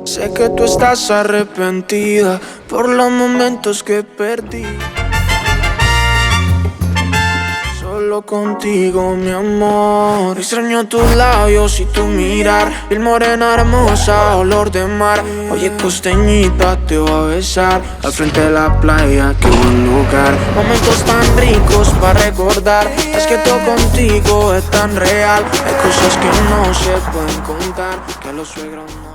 Sé que tú estás arrepentida por los momentos que perdí. Solo contigo, mi amor. Extraño tus labios y tu mirar. Piel morena hermosa, olor de mar. Oye, costeñita, te voy a besar. Al frente de la playa, qué buen lugar. Momentos tan ricos para recordar. Es que todo contigo es tan real. Hay cosas que no se pueden contar, que a los suegros no.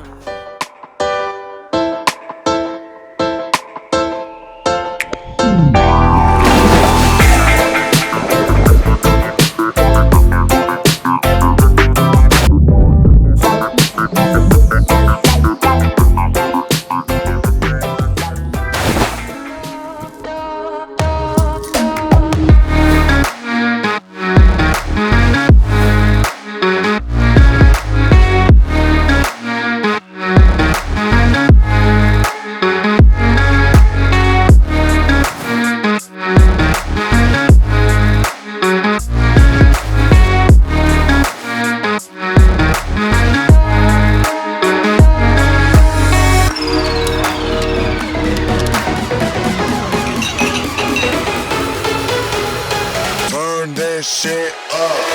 Shit up.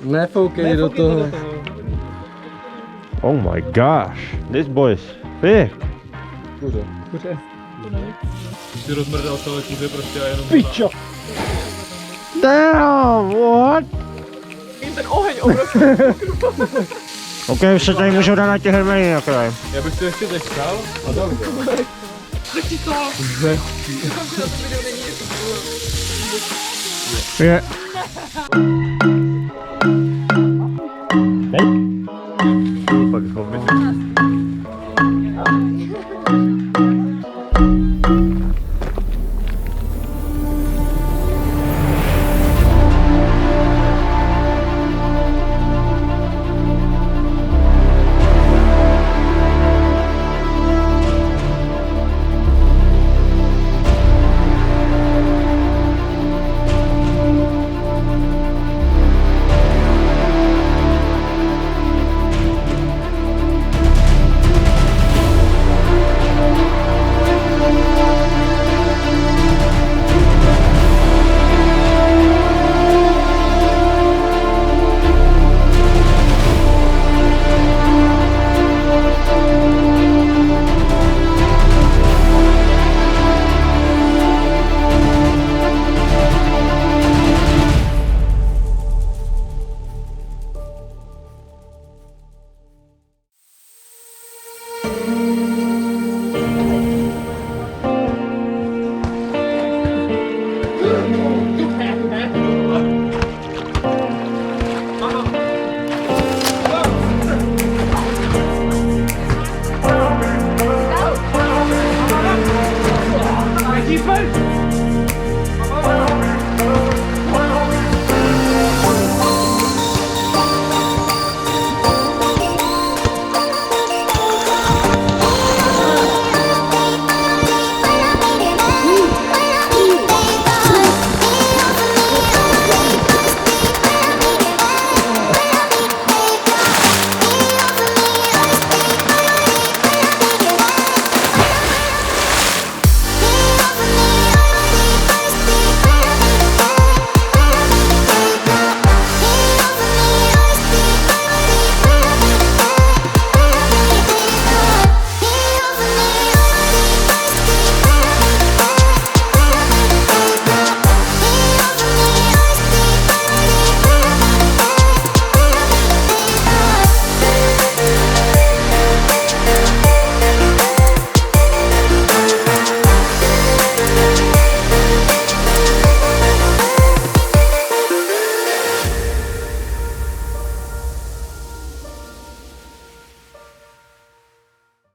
Nefoukej do toho. Oh my gosh, this boy is thick. Kuře. Ty rozmrdal celé kuře prostě a jenom... Pičo! Damn, what? Ten oheň obrovský. Ok, už se tady můžu dát na těch hermelí na kraj. Já bych to ještě nechal a dal to. Zechci to! Je. Fakt hobby.